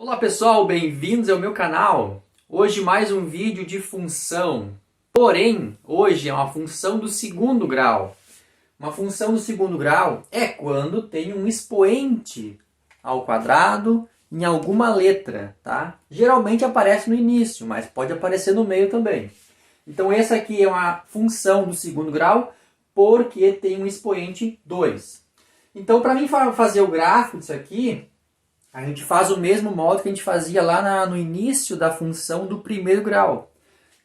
Olá pessoal, bem-vindos ao meu canal. Hoje mais um vídeo de função. Porém, hoje é uma função do segundo grau. Uma função do segundo grau é quando tem um expoente ao quadrado em alguma letra, tá? Geralmente aparece no início, mas pode aparecer no meio também. Então essa aqui é uma função do segundo grau porque tem um expoente 2. Então para mim fazer o gráfico disso aqui, a gente faz o mesmo modo que a gente fazia lá no início da função do primeiro grau.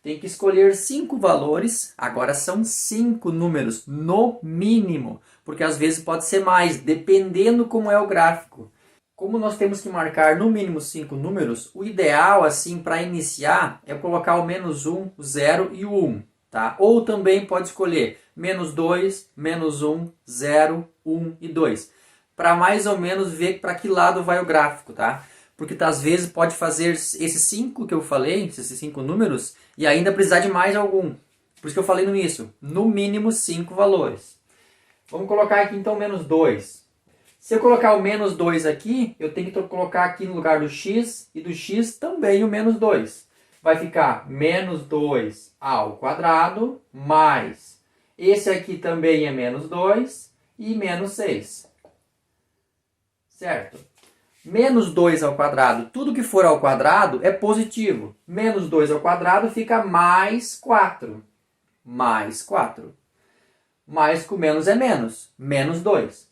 Tem que escolher 5 valores, agora são 5 números, no mínimo, porque às vezes pode ser mais, dependendo como é o gráfico. Como nós temos que marcar no mínimo 5 números, o ideal assim para iniciar é colocar o -1, o 0 e o 1. Tá? Ou também pode escolher -2, -1, 0, 1 e 2. Para mais ou menos ver para que lado vai o gráfico, tá? Porque às vezes pode fazer esses 5 que eu falei, esses 5 números, e ainda precisar de mais algum. Por isso que eu falei no início, no mínimo 5 valores. Vamos colocar aqui então -2. Se eu colocar o -2 aqui, eu tenho que colocar aqui no lugar do x, e do x também o -2. Vai ficar -2 ao quadrado, mais esse aqui também é -2 e -6. Certo? -2 ao quadrado, tudo que for ao quadrado é positivo. -2 ao quadrado fica mais 4. Mais 4. Mais com menos é menos. Menos 2.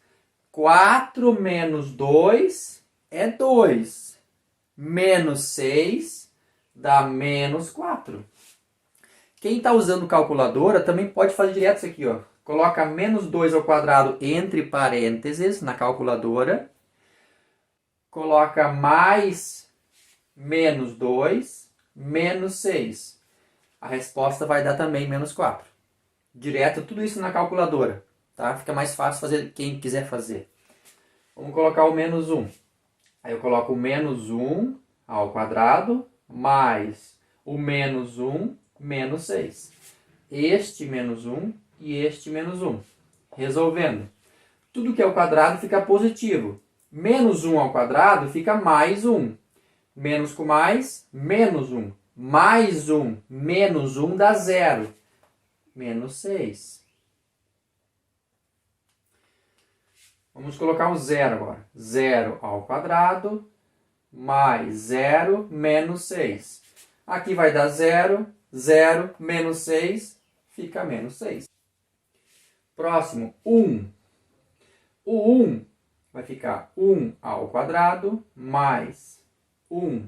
4 menos 2 é 2. Menos 6 dá menos 4. Quem está usando calculadora também pode fazer direto isso aqui. Ó. Coloca -2 ao quadrado entre parênteses na calculadora. Coloca mais -2, menos 6. A resposta vai dar também -4. Direto tudo isso na calculadora. Tá? Fica mais fácil fazer quem quiser fazer. Vamos colocar o -1. Aí eu coloco o -1 ao quadrado, mais o -1, menos 6. Este -1 e este -1. Resolvendo. Tudo que é ao quadrado fica positivo. -1 ao quadrado fica mais 1. Menos com mais, menos 1. Mais 1, menos 1 dá 0. Menos 6. Vamos colocar um 0 agora. 0 ao quadrado, mais 0, menos 6. Aqui vai dar 0, 0, menos 6, fica menos 6. Próximo, 1. O 1 vai ficar 1 ao quadrado, mais 1,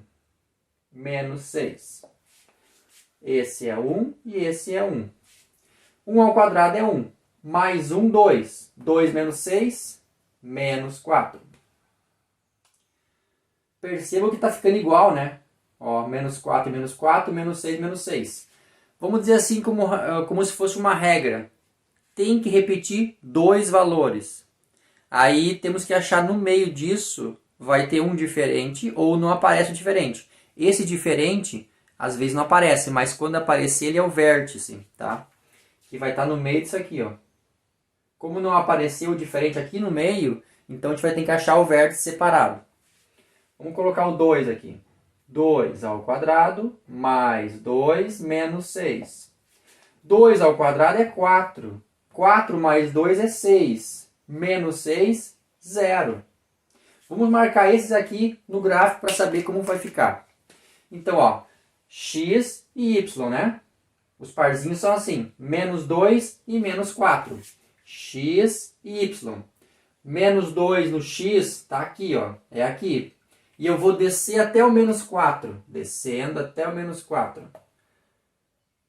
menos 6. Esse é 1 e esse é 1. 1 ao quadrado é 1. Mais 1, 2. 2 menos 6, menos 4. Perceba que está ficando igual, né? Ó, menos 4 e menos 4, menos 6, menos 6. Vamos dizer assim como se fosse uma regra. Tem que repetir 2 valores. Aí temos que achar no meio disso, vai ter um diferente ou não aparece o diferente. Esse diferente, às vezes não aparece, mas quando aparecer ele é o vértice, tá? Que vai estar no meio disso aqui, ó. Como não apareceu o diferente aqui no meio, então a gente vai ter que achar o vértice separado. Vamos colocar o 2 aqui. 2 ao quadrado, mais 2, menos 6. 2 ao quadrado é 4. 4 mais 2 é 6. Menos 6, 0. Vamos marcar esses aqui no gráfico para saber como vai ficar. Então, ó, x e y, né? Os parzinhos são assim, -2 e -4. X e y. -2 no x está aqui, ó, é aqui. E eu vou descer até o -4. Descendo até o -4.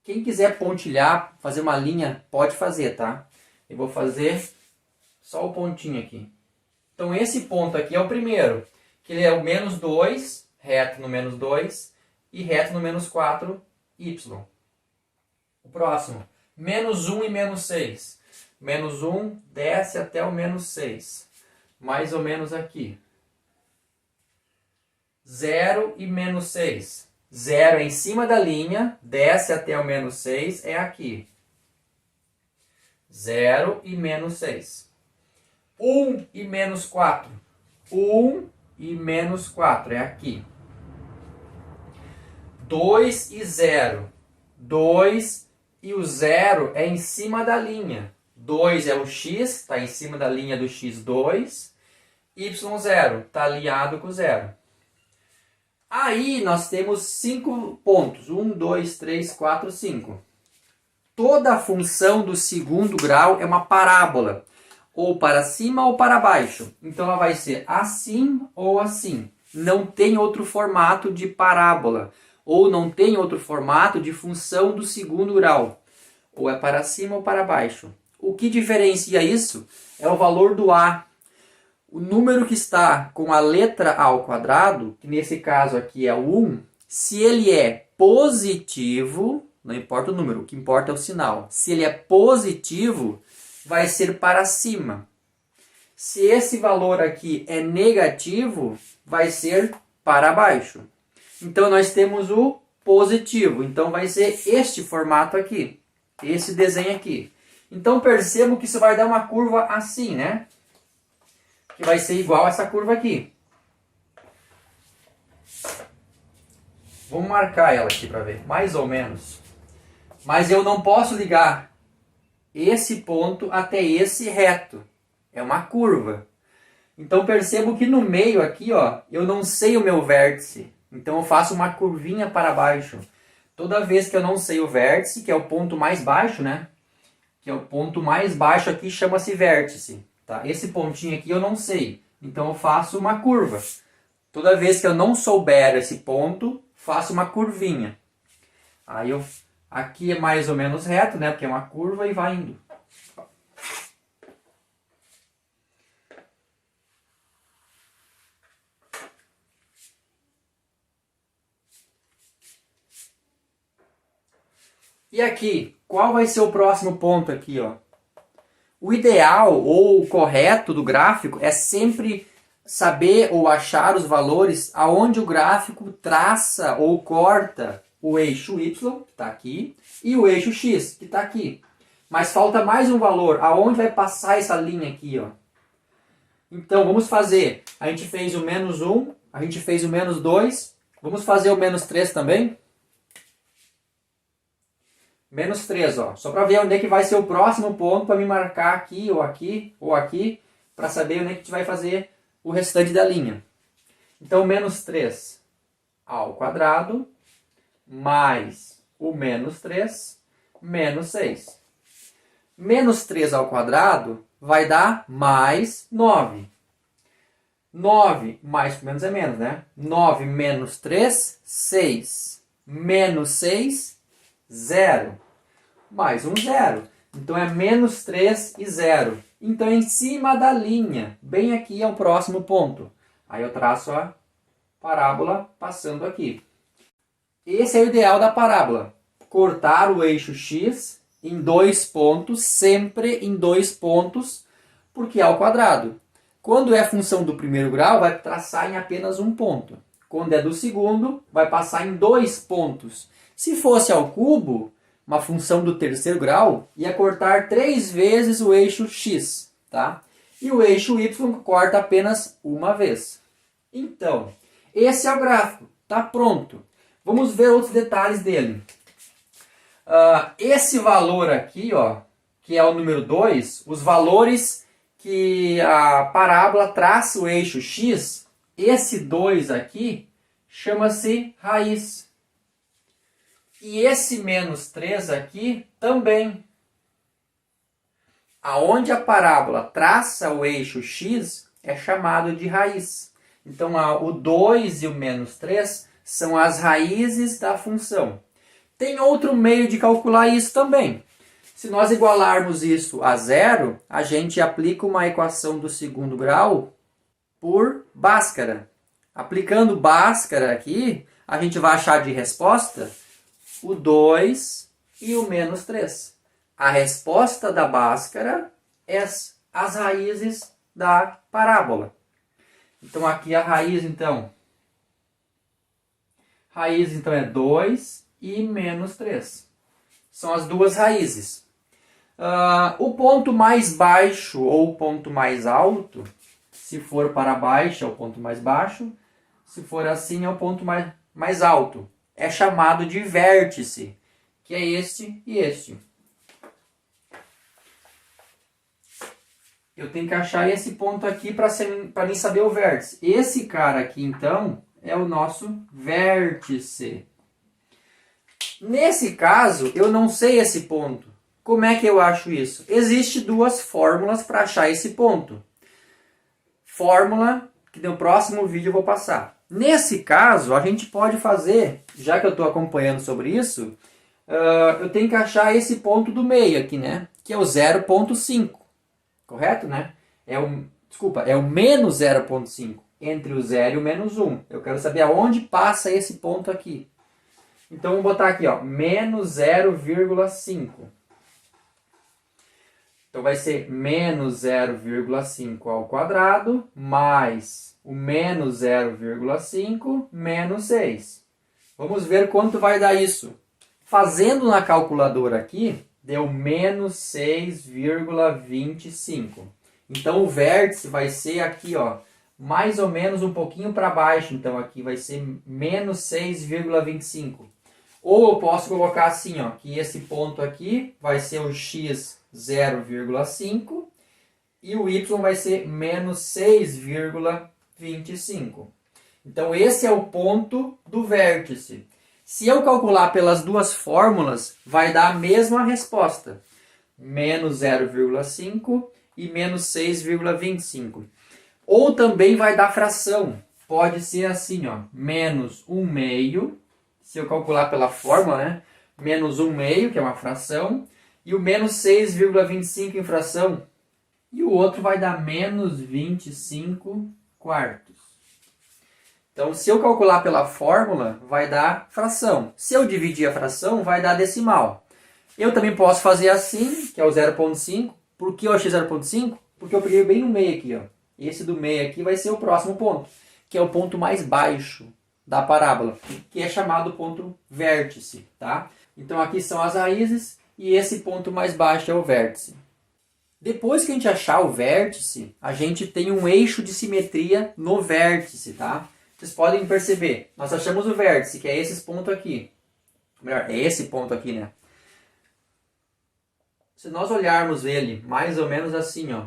Quem quiser pontilhar, fazer uma linha, pode fazer, tá? Eu vou fazer só o pontinho aqui. Então esse ponto aqui é o primeiro, que ele é o -2, reto no -2 e reto no -4, y. O próximo, -1 e -6. -1 desce até o -6, mais ou menos aqui. 0 e -6. 0 é em cima da linha, desce até o -6, é aqui. 0 e -6. 1 e -4. 1 e -4 é aqui. 2 e 0. 2 e o 0 é em cima da linha. 2 é o x, está em cima da linha do x2. Y0 está alinhado com 0. Aí nós temos 5 pontos. 1, 2, 3, 4, 5. Toda função do segundo grau é uma parábola. Ou para cima ou para baixo. Então ela vai ser assim ou assim. Não tem outro formato de parábola. Ou não tem outro formato de função do segundo grau. Ou é para cima ou para baixo. O que diferencia isso é o valor do A. O número que está com a letra A ao quadrado, que nesse caso aqui é o 1, se ele é positivo, não importa o número, o que importa é o sinal. Se ele é positivo, vai ser para cima. Se esse valor aqui é negativo, vai ser para baixo. Então nós temos o positivo. Então vai ser este formato aqui. Esse desenho aqui. Então percebo que isso vai dar uma curva assim, né? Que vai ser igual a essa curva aqui. Vamos marcar ela aqui para ver. Mais ou menos. Mas eu não posso ligar esse ponto até esse reto. É uma curva. Então percebo que no meio aqui, ó, eu não sei o meu vértice. Então eu faço uma curvinha para baixo. Toda vez que eu não sei o vértice, que é o ponto mais baixo, né? Que é o ponto mais baixo aqui, chama-se vértice. Tá? Esse pontinho aqui eu não sei. Então eu faço uma curva. Toda vez que eu não souber esse ponto, faço uma curvinha. Aí eu... Aqui é mais ou menos reto, né? Porque é uma curva e vai indo. E aqui, qual vai ser o próximo ponto aqui, ó? O ideal ou o correto do gráfico é sempre saber ou achar os valores aonde o gráfico traça ou corta o eixo y, que está aqui, e o eixo x, que está aqui. Mas falta mais um valor, aonde vai passar essa linha aqui, ó. Então, vamos fazer. A gente fez o menos 1, a gente fez o menos 2. Vamos fazer o menos 3 também? Menos 3, ó. Só para ver onde é que vai ser o próximo ponto, para me marcar aqui, ou aqui, ou aqui, para saber onde é que a gente vai fazer o restante da linha. Então, menos 3 ao quadrado, mais o menos 3, menos 6. Menos 3 ao quadrado vai dar mais 9. 9 mais com menos é menos, né? 9 menos 3, 6. Menos 6, 0. Mais um 0. Então é menos 3 e 0. Então em cima da linha, bem aqui é o próximo ponto. Aí eu traço a parábola passando aqui. Esse é o ideal da parábola. Cortar o eixo x em 2 pontos, sempre em 2 pontos, porque é ao quadrado. Quando é função do primeiro grau, vai traçar em apenas um ponto. Quando é do segundo, vai passar em 2 pontos. Se fosse ao cubo, uma função do terceiro grau, ia cortar 3 vezes o eixo x. Tá? E o eixo y corta apenas uma vez. Então, esse é o gráfico. Está pronto. Vamos ver outros detalhes dele. Esse valor aqui, ó, que é o número 2, os valores que a parábola traça o eixo x, esse 2 aqui chama-se raiz. E esse menos 3 aqui também. Aonde a parábola traça o eixo x é chamado de raiz. Então o 2 e o menos 3 são as raízes da função. Tem outro meio de calcular isso também. Se nós igualarmos isso a zero, a gente aplica uma equação do segundo grau por Bhaskara. Aplicando Bhaskara aqui, a gente vai achar de resposta o 2 e o menos 3. A resposta da Bhaskara é as raízes da parábola. Então aqui a raiz, então. Raiz, então, é 2 e menos 3. São as duas raízes. O ponto mais baixo ou o ponto mais alto, se for para baixo é o ponto mais baixo, se for assim é o ponto mais alto. é chamado de vértice, que é este e este. Eu tenho que achar esse ponto aqui para mim saber o vértice. Esse cara aqui, então, é o nosso vértice. Nesse caso, eu não sei esse ponto. Como é que eu acho isso? Existem duas fórmulas para achar esse ponto. Fórmula que no próximo vídeo eu vou passar. Nesse caso, a gente pode fazer, já que eu estou acompanhando sobre isso, eu tenho que achar esse ponto do meio aqui, né? Que é o 0,5. Correto, né? É o menos 0,5 entre o 0 e o menos 1. Eu quero saber aonde passa esse ponto aqui. Então, vamos botar aqui, ó, menos 0,5. Então, vai ser menos 0,5 ao quadrado mais o menos 0,5 menos 6. Vamos ver quanto vai dar isso. Fazendo na calculadora aqui, deu menos 6,25. Então, o vértice vai ser aqui, ó, mais ou menos um pouquinho para baixo. Então, aqui vai ser menos 6,25. Ou eu posso colocar assim, ó, que esse ponto aqui vai ser o x 0,5 e o y vai ser menos 6,25. Então, esse é o ponto do vértice. Se eu calcular pelas duas fórmulas, vai dar a mesma resposta. Menos 0,5 e menos 6,25. Ou também vai dar fração. Pode ser assim, ó, menos 1/2. Se eu calcular pela fórmula, né? Menos 1/2, que é uma fração. E o menos 6,25 em fração. E o outro vai dar menos 25 quartos. Então, se eu calcular pela fórmula, vai dar fração. Se eu dividir a fração, vai dar decimal. Eu também posso fazer assim, que é o 0,5. Por que eu achei 0,5? Porque eu peguei bem no meio aqui, ó. Esse do meio aqui vai ser o próximo ponto, que é o ponto mais baixo da parábola, que é chamado ponto vértice, tá? Então, aqui são as raízes e esse ponto mais baixo é o vértice. Depois que a gente achar o vértice, a gente tem um eixo de simetria no vértice, tá? Vocês podem perceber, nós achamos o vértice, que é esse ponto aqui. Melhor, é esse ponto aqui, né? Se nós olharmos ele mais ou menos assim, ó,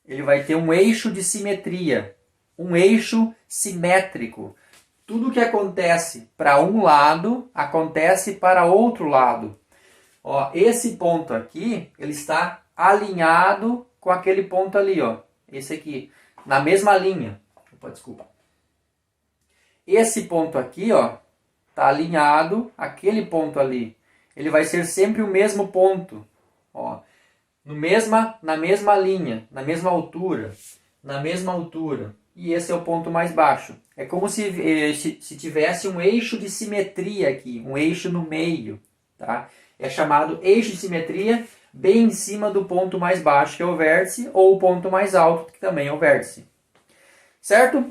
ele vai ter um eixo de simetria, um eixo simétrico. Tudo que acontece para um lado, acontece para outro lado. Ó, esse ponto aqui, ele está alinhado com aquele ponto ali, ó. Esse aqui, na mesma linha. Opa, desculpa. Esse ponto aqui, ó, está alinhado aquele ponto ali. Ele vai ser sempre o mesmo ponto, ó, na mesma linha, na mesma altura, E esse é o ponto mais baixo. É como se tivesse um eixo de simetria aqui, um eixo no meio, tá? É chamado eixo de simetria bem em cima do ponto mais baixo, que é o vértice, ou o ponto mais alto, que também é o vértice. Certo?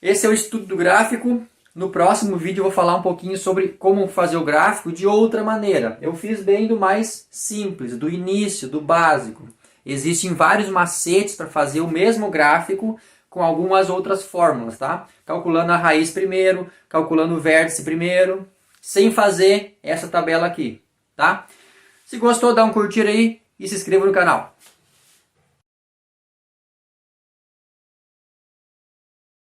Esse é o estudo do gráfico. No próximo vídeo eu vou falar um pouquinho sobre como fazer o gráfico de outra maneira. Eu fiz bem do mais simples, do início, do básico. Existem vários macetes para fazer o mesmo gráfico com algumas outras fórmulas, tá? Calculando a raiz primeiro, calculando o vértice primeiro, sem fazer essa tabela aqui, tá? Se gostou, dá um curtir aí e se inscreva no canal.